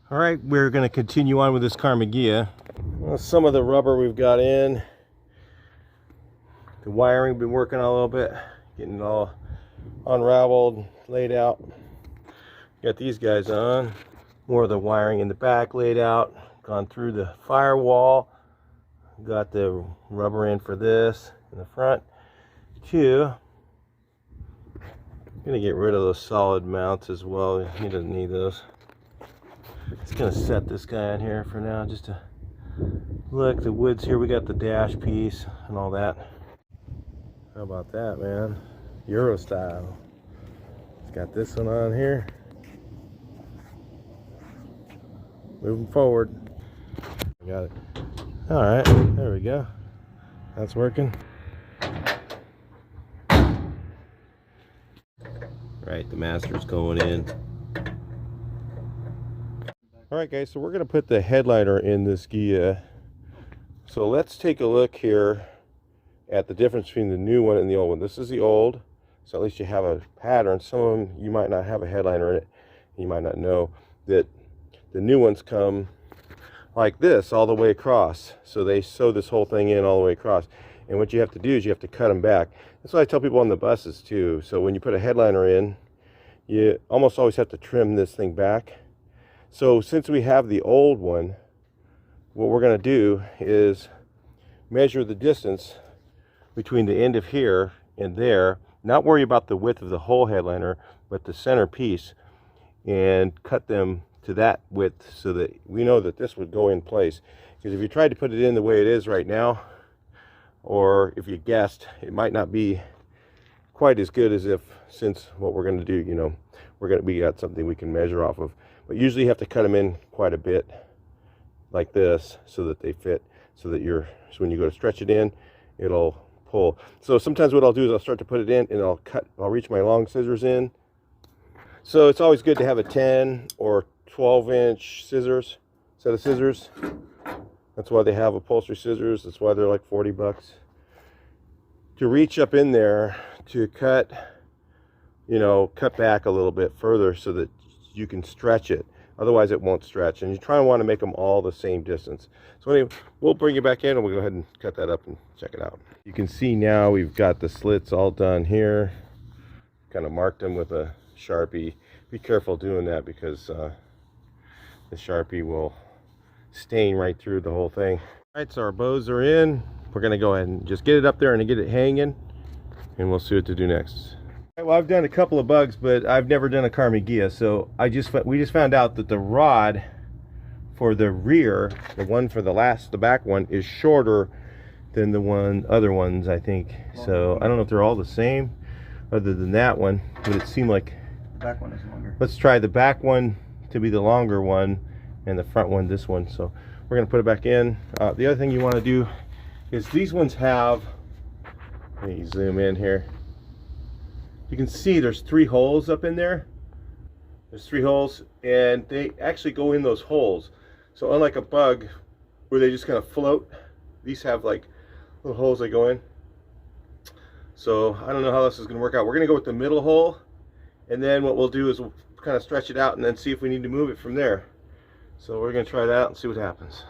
All right, we're going to continue on with this Karmann Ghia. Well, some of the rubber we've got in. The wiring, been working on a little bit, getting it all unraveled, laid out. Got these guys on. More of the wiring in the back laid out. Gone through the firewall. Got the rubber in for this in the front too. Gonna get rid of those solid mounts as well. He doesn't need those. Just gonna set this guy in here for now, just to look. The wood's here. We got the dash piece and all that. How about that, man? Euro style. It's got this one on here. Moving forward. Got it. All right, there we go. That's working. Right, the master's going in. All right, guys, so we're gonna put the headliner in this Ghia. So let's take a look here at the difference between the new one and the old one. This is the old, so at least you have a pattern. Some of them you might not have a headliner in it. You might not know that the new ones come like this all the way across. So they sew this whole thing in all the way across. And what you have to do is you have to cut them back. That's what I tell people on the buses too. So when you put a headliner in, you almost always have to trim this thing back. So since we have the old one, what we're going to do is measure the distance between the end of here and there, not worry about the width of the whole headliner, but the center piece, and cut them to that width so that we know that this would go in place. Because if you tried to put it in the way it is right now, or if you guessed, it might not be quite as good as if, since what we're going to do, you know, we got something we can measure off of. But usually you have to cut them in quite a bit like this so that they fit, so that so when you go to stretch it in, it'll pull. So sometimes what I'll do is I'll start to put it in and I'll reach my long scissors in. So it's always good to have a 10 or 12-inch scissors, set of scissors. That's why they have upholstery scissors. That's why they're like 40 bucks. To reach up in there to cut, you know, cut back a little bit further so that you can stretch it. Otherwise it won't stretch. And you try and want to make them all the same distance. So anyway, we'll bring it back in and we'll go ahead and cut that up and check it out. You can see now we've got the slits all done here. Kind of marked them with a Sharpie. Be careful doing that because the Sharpie will stain right through the whole thing. All right, so our bows are in. We're gonna go ahead and just get it up there and get it hanging, and we'll see what to do next. All right, well, I've done a couple of bugs, but I've never done a Karmann Ghia, so we just found out that the rod for the rear, the one for the back one, is shorter than the other ones, I think. So I don't know if they're all the same, other than that one, but it seemed like the back one is longer. Let's try the back one to be the longer one, and the front one this one. So we're gonna put it back in. The other thing you want to do is these ones have, let me zoom in here. You can see there's 3 holes up in there. There's 3 holes, and they actually go in those holes. So unlike a bug where they just kind of float, these have like little holes they go in. So I don't know how this is going to work out. We're going to go with the middle hole, and then what we'll do is we'll kind of stretch it out and then see if we need to move it from there. So we're going to try that out and see what happens.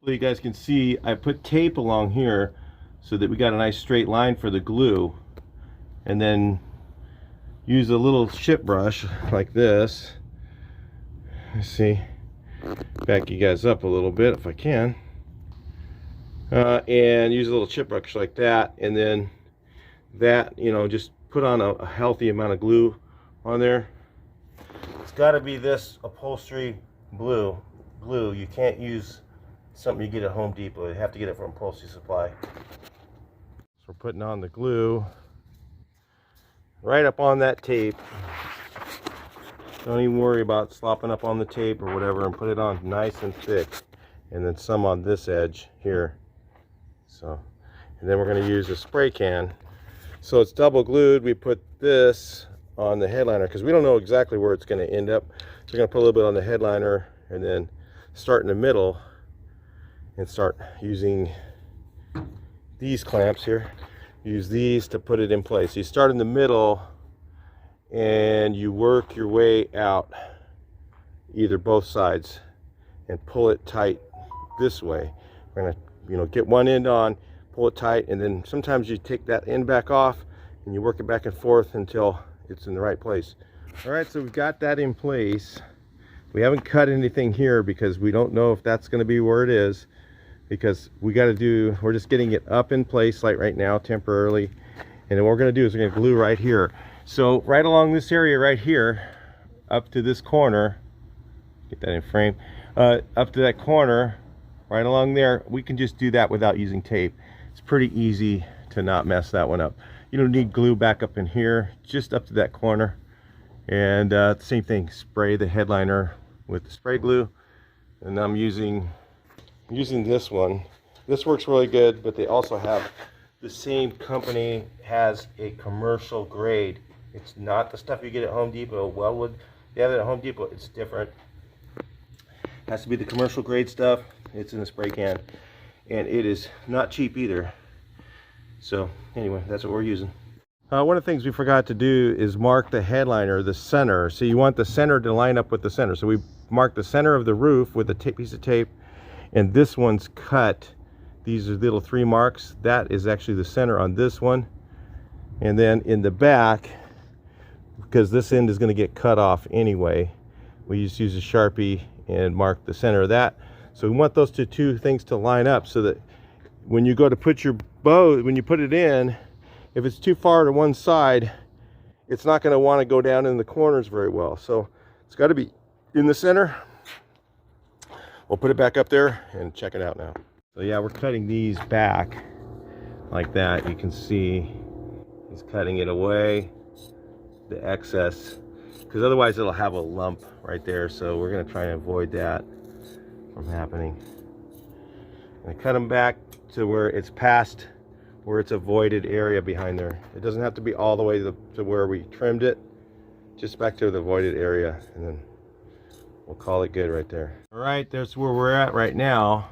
So you guys can see I put tape along here so that we got a nice straight line for the glue, and then use a little chip brush like this. Let's see, back you guys up a little bit if I can, and use a little chip brush like that, and then that, you know, just put on a healthy amount of glue on there. It's got to be this upholstery glue. You can't use something you get at Home Depot. You have to get it from Upholstery Supply. So we're putting on the glue right up on that tape. Don't even worry about slopping up on the tape or whatever, and put it on nice and thick, and then some on this edge here. So, and then we're going to use a spray can. So it's double glued. We put this on the headliner because we don't know exactly where it's going to end up. So we're going to put a little bit on the headliner, and then start in the middle and start using these clamps here. Use these to put it in place. You start in the middle and you work your way out either both sides and pull it tight this way. We're gonna, get one end on, pull it tight, and then sometimes you take that end back off and you work it back and forth until it's in the right place. All right, so we've got that in place. We haven't cut anything here because we don't know if that's going to be where it is, because we're just getting it up in place like right now temporarily. And then what we're going to do is we're going to glue right here. So right along this area right here, up to this corner, get that in frame, up to that corner, right along there, we can just do that without using tape. It's pretty easy to not mess that one up. You don't need glue back up in here, just up to that corner. And same thing, spray the headliner with the spray glue. And I'm using this one. This works really good, but they also have, the same company has a commercial grade. It's not the stuff you get at Home Depot. Wellwood, you have it at Home Depot, it's different. It has to be the commercial grade stuff. It's in a spray can, and it is not cheap either. So anyway, that's what we're using. One of the things we forgot to do is mark the headliner, the center. So you want the center to line up with the center. So we mark the center of the roof with a piece of tape, and this one's cut. These are little 3 marks. That is actually the center on this one. And then in the back, because this end is going to get cut off anyway, we just use a Sharpie and mark the center of that. So we want those two things to line up so that when you go to put your bow, when you put it in, if it's too far to one side, it's not going to want to go down in the corners very well. So it's got to be in the center. We'll put it back up there and check it out now. So yeah, we're cutting these back like that. You can see he's cutting it away, the excess, because otherwise it'll have a lump right there. So we're going to try and avoid that from happening. I cut them back to where it's past, where it's a voided area behind there. It doesn't have to be all the way to where we trimmed it, just back to the voided area, and then we'll call it good right there. All right, that's where we're at right now.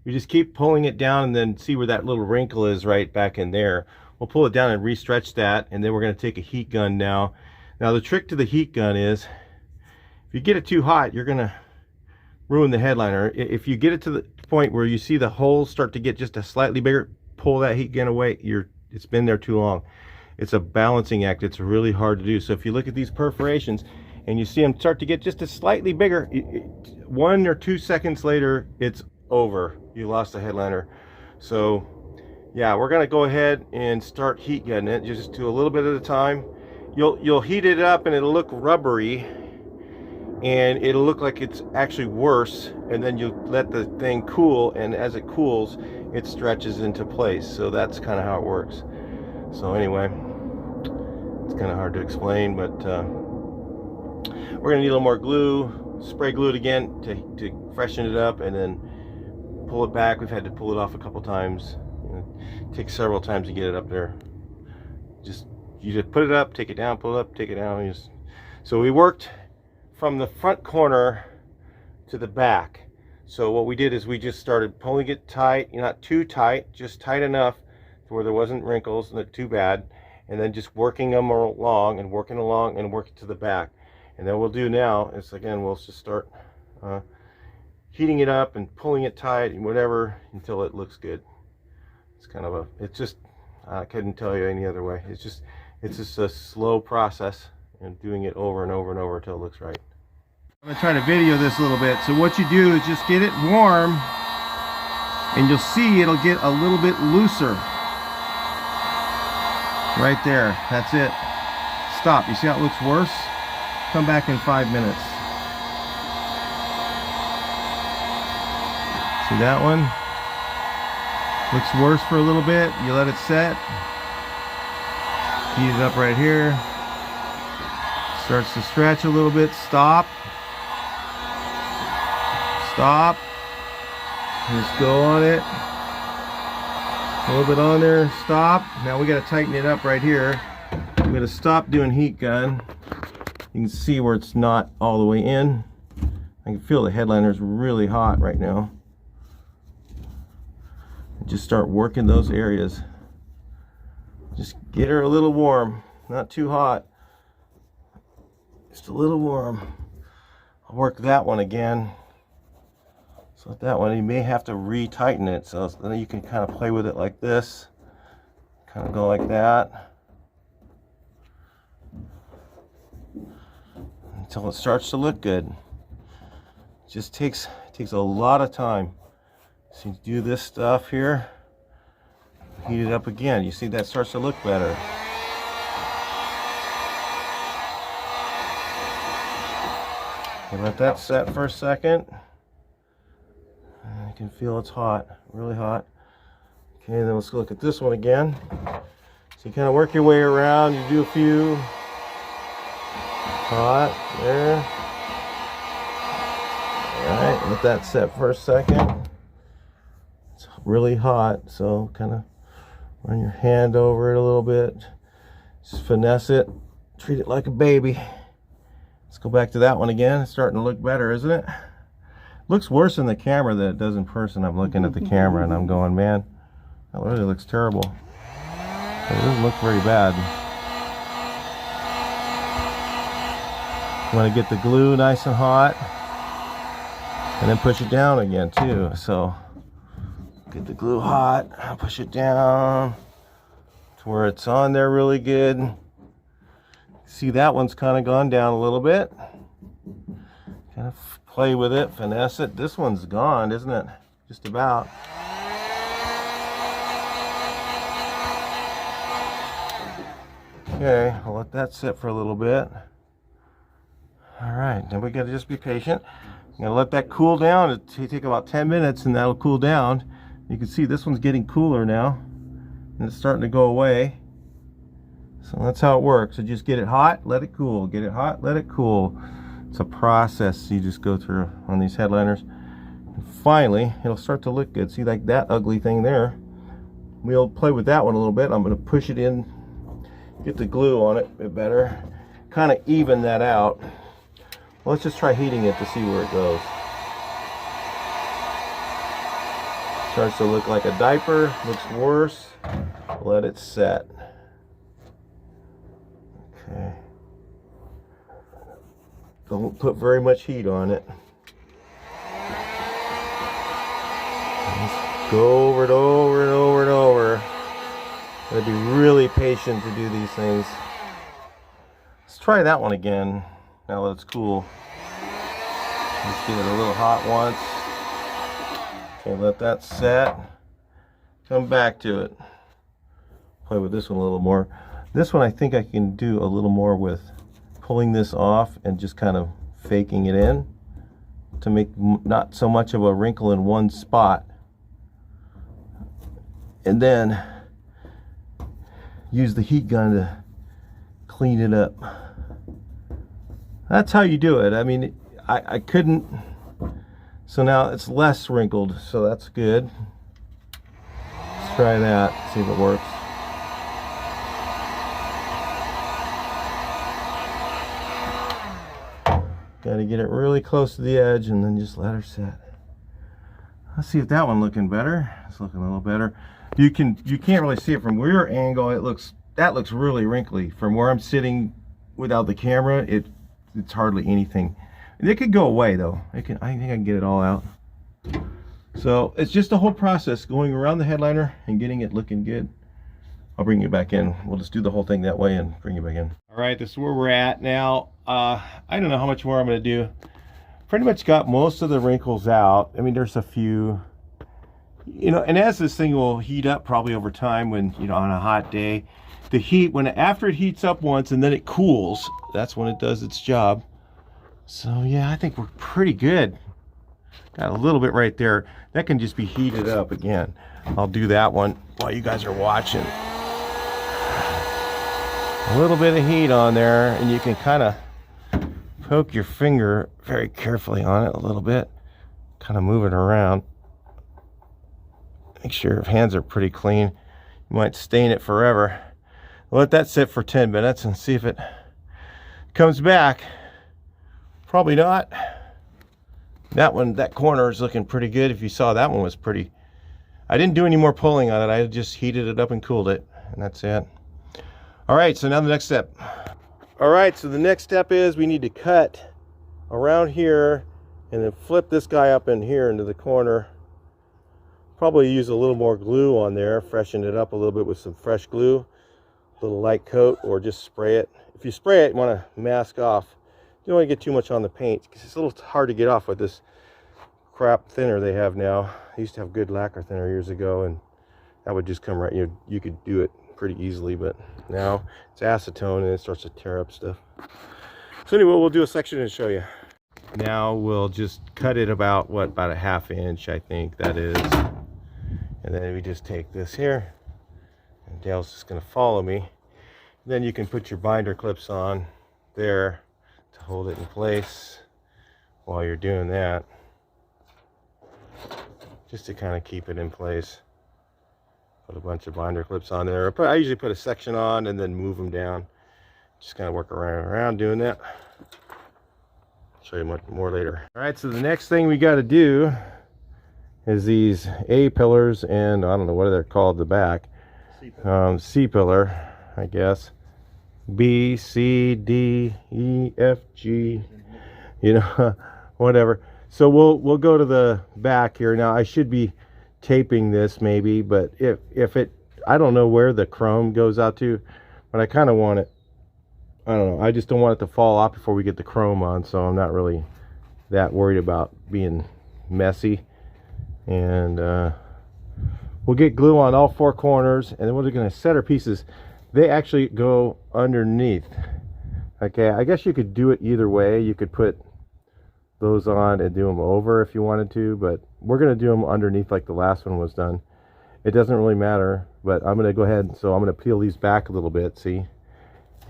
We just keep pulling it down and then see where that little wrinkle is right back in there. We'll pull it down and re-stretch that, and then we're going to take a heat gun now. Now the trick to the heat gun is, if you get it too hot, you're going to ruin the headliner. If you get it to the point where you see the holes start to get just a slightly bigger, pull that heat gun away. It's been there too long. It's a balancing act. It's really hard to do. So if you look at these perforations and you see them start to get just a slightly bigger, 1 or 2 seconds later, it's over. You lost the headliner. So yeah, we're gonna go ahead and start heat gunning it. Just do a little bit at a time. You'll heat it up and it'll look rubbery, and it'll look like it's actually worse, and then you let the thing cool, and as it cools, it stretches into place. So that's kind of how it works. So anyway, it's kind of hard to explain, but we're gonna need a little more glue, spray glue it again to freshen it up, and then pull it back. We've had to pull it off a couple times. It takes several times to get it up there. You just put it up, take it down, pull it up, take it down. So we worked from the front corner to the back. So what we did is we just started pulling it tight, not too tight, just tight enough to where there wasn't wrinkles, not too bad, and then just working them along and working along and working to the back. And then we'll do now is, again, we'll just start heating it up and pulling it tight and whatever until it looks good. It's kind of it's just, I couldn't tell you any other way. It's just a slow process, and doing it over and over and over until it looks right. I'm gonna try to video this a little bit. So what you do is just get it warm, and you'll see it'll get a little bit looser. Right there, that's it. Stop. You see how it looks worse? Come back in 5 minutes. See that one? Looks worse for a little bit. You let it set. Heat it up right here. Starts to stretch a little bit. Stop. Stop. Just go on it. A little bit on there. Stop. Now we got to tighten it up right here. I'm going to stop doing heat gun. You can see where it's not all the way in. I can feel the headliner is really hot right now. Just start working those areas. Just get her a little warm, not too hot, just a little warm. I'll work that one again. So that one, you may have to re-tighten it. So then you can kind of play with it like this. Kind of go like that. Until it starts to look good. It just takes a lot of time. So you do this stuff here. Heat it up again. You see that starts to look better. Okay, let that set for a second. I can feel it's hot, really hot. Okay, then let's look at this one again. So you kind of work your way around. You do a few. Hot there. All right, let that set for a second. It's really hot, so kind of run your hand over it a little bit. Just finesse it. Treat it like a baby. Let's go back to that one again. It's starting to look better, isn't it? Looks worse in the camera than it does in person. I'm looking at the camera and I'm going, man, that really looks terrible. It doesn't look very bad. You want to get the glue nice and hot and then push it down again too. So get the glue hot, push it down to where it's on there really good. See, that one's kind of gone down a little bit. Kind of play with it, finesse it. This one's gone, isn't it? Just about. Okay, I'll let that sit for a little bit. All right, then we gotta just be patient. I'm gonna let that cool down. It'll take about 10 minutes and that'll cool down. You can see this one's getting cooler now and it's starting to go away. So that's how it works. So just get it hot, let it cool. Get it hot, let it cool. It's a process you just go through on these headliners. And finally, it'll start to look good. See, like that ugly thing there. We'll play with that one a little bit. I'm gonna push it in, get the glue on it a bit better, kind of even that out. Let's just try heating it to see where it goes. Starts to look like a diaper, looks worse. Let it set. Okay. Don't put very much heat on it. Just go over it over and over and over. Gotta be really patient to do these things. Let's try that one again. Now that it's cool. Just get it a little hot once. Okay, let that set. Come back to it. Play with this one a little more. This one I think I can do a little more with pulling this off and just kind of faking it in to make not so much of a wrinkle in one spot. And then use the heat gun to clean it up. That's how you do it. I mean, I couldn't, so now it's less wrinkled, so that's good. Let's try that, see if it works. Got to get it really close to the edge and then just let her set. Let's see if that one looking better. It's looking a little better. You can't really see it from your angle. That looks really wrinkly. From where I'm sitting without the camera, it's hardly anything. It could go away though. I think I can get it all out. So it's just the whole process, going around the headliner and getting it looking good. I'll bring you back in. We'll just do the whole thing that way and bring you back in. All right, this is where we're at now. I don't know how much more I'm going to do. Pretty much got most of the wrinkles out. I mean, there's a few, you know, and as this thing will heat up probably over time when, you know, on a hot day, the heat, after it heats up once and then it cools, that's when it does its job. So yeah, I think we're pretty good. Got a little bit right there. That can just be heated up again. I'll do that one while you guys are watching. A little bit of heat on there, and you can kind of poke your finger very carefully on it a little bit. Kind of move it around. Make sure your hands are pretty clean. You might stain it forever. Let that sit for 10 minutes and see if it comes back. Probably not. That corner is looking pretty good. If you saw, that one was pretty. I didn't do any more pulling on it. I just heated it up and cooled it, and that's it. All right, so now the next step. All right, so the next step is we need to cut around here, and then flip this guy up in here into the corner. Probably use a little more glue on there, freshen it up a little bit with some fresh glue, a little light coat, or just spray it. If you spray it, you want to mask off. You don't want to get too much on the paint because it's a little hard to get off with this crap thinner they have now. I used to have good lacquer thinner years ago, and that would just come right. You could do it pretty easily, but now it's acetone and it starts to tear up stuff. So anyway, we'll do a section and show you. Now we'll just cut it about about a 1/2 inch, I think that is. And then we just take this here, and Dale's just going to follow me. Then you can put your binder clips on there to hold it in place while you're doing that, just to kind of keep it in place. Put a bunch of binder clips on there. I usually put a section on and then move them down. Just kind of work around doing that. I'll show you much more later. All right, so the next thing we got to do is these A pillars, and I don't know what they're called, the back. C pillar, I guess. B, C, D, E, F, G, you know, whatever. So we'll go to the back here. Now I should be taping this maybe, but if it, I don't know where the chrome goes out to, but I kind of want it, I don't know, I just don't want it to fall off before we get the chrome on, so I'm not really that worried about being messy. And we'll get glue on all 4 corners, and then we're going to set our pieces. They actually go underneath. Okay, I guess you could do it either way. You could put those on and do them over if you wanted to, but we're going to do them underneath like the last one was done. It doesn't really matter, but I'm going to go ahead, so I'm going to peel these back a little bit, see,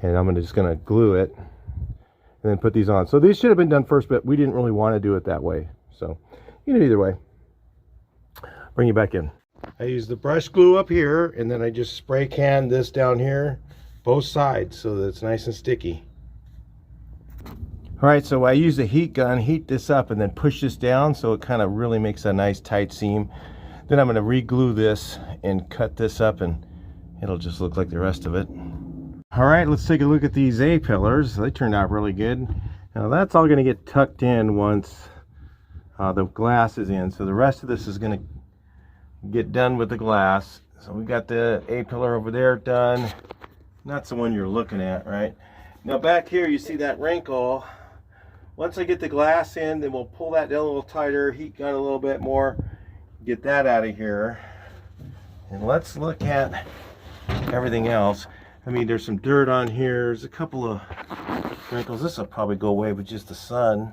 and I'm just going to glue it and then put these on. So these should have been done first, but we didn't really want to do it that way, so you know, either way. Bring you back in. I use the brush glue up here, and then I just spray can this down here, both sides, so that it's nice and sticky. All right, so I use a heat gun, heat this up, and then push this down so it kind of really makes a nice tight seam. Then I'm going to re-glue this and cut this up, and it'll just look like the rest of it. All right, let's take a look at these A pillars. They turned out really good. Now that's all going to get tucked in once the glass is in. So the rest of this is going to get done with the glass. So we got the A pillar over there done. That's the one you're looking at, right? Now back here you see that wrinkle. Once I get the glass in, then we'll pull that down a little tighter, heat gun a little bit more, get that out of here. And let's look at everything else. I mean, there's some dirt on here. There's a couple of wrinkles. This will probably go away with just the sun.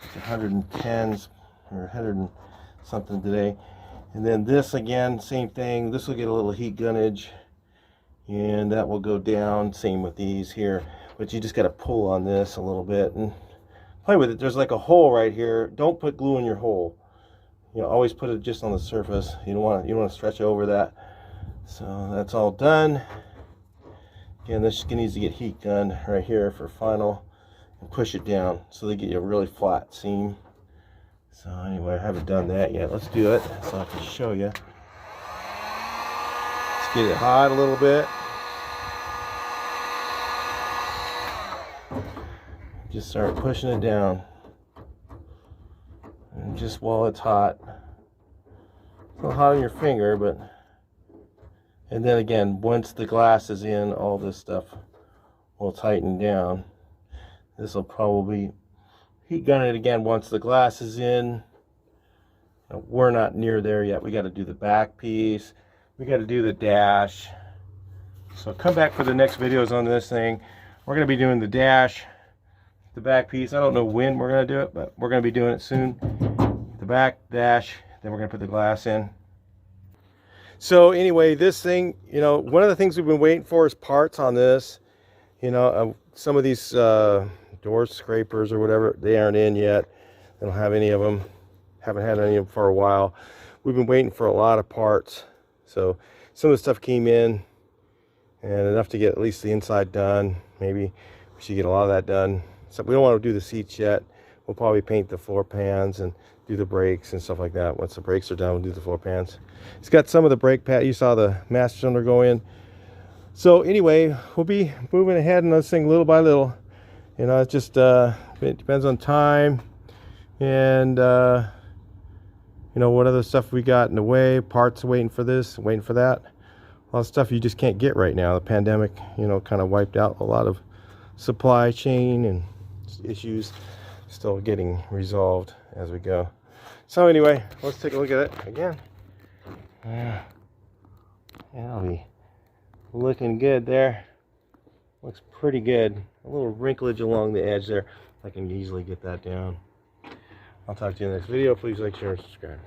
It's 110s or 100 and something today. And then this again, same thing. This will get a little heat gunnage, and that will go down. Same with these here. But you just got to pull on this a little bit and play with it. There's like a hole right here. Don't put glue in your hole. You know, always put it just on the surface. You don't want to stretch over that. So that's all done. Again, this needs to get heat gunned right here for final, and push it down so they get you a really flat seam. So anyway, I haven't done that yet. Let's do it so I can show you. Let's get it hot a little bit. Just start pushing it down. And just while it's hot. It's a little hot on your finger, but... And then again, once the glass is in, all this stuff will tighten down. This will probably... heat gun it again once the glass is in. We're not near there yet. We got to do the back piece. We got to do the dash. So come back for the next videos on this thing. We're going to be doing the dash, the back piece. I don't know when we're going to do it, but we're going to be doing it soon. The back, dash, then we're going to put the glass in. So anyway, this thing, you know, one of the things we've been waiting for is parts on this. You know, some of these door scrapers or whatever, they aren't in yet. They don't have any of them. Haven't had any of them for a while. We've been waiting for a lot of parts. So some of the stuff came in, and enough to get at least the inside done. Maybe we should get a lot of that done. So we don't want to do the seats yet. We'll probably paint the floor pans and do the brakes and stuff like that. Once the brakes are done, we'll do the floor pans. It's got some of the brake pad. You saw the master cylinder go in. So anyway, we'll be moving ahead on this thing little by little. You know, it's just it depends on time and you know, what other stuff we got in the way, parts waiting for this, waiting for that. A lot of stuff you just can't get right now. The pandemic, you know, kind of wiped out a lot of supply chain and issues, still getting resolved as we go. So anyway, let's take a look at it again. Yeah, that'll be looking good there. Looks pretty good. A little wrinklage along the edge there. I can easily get that down. I'll talk to you in the next video. Please like, share, and subscribe.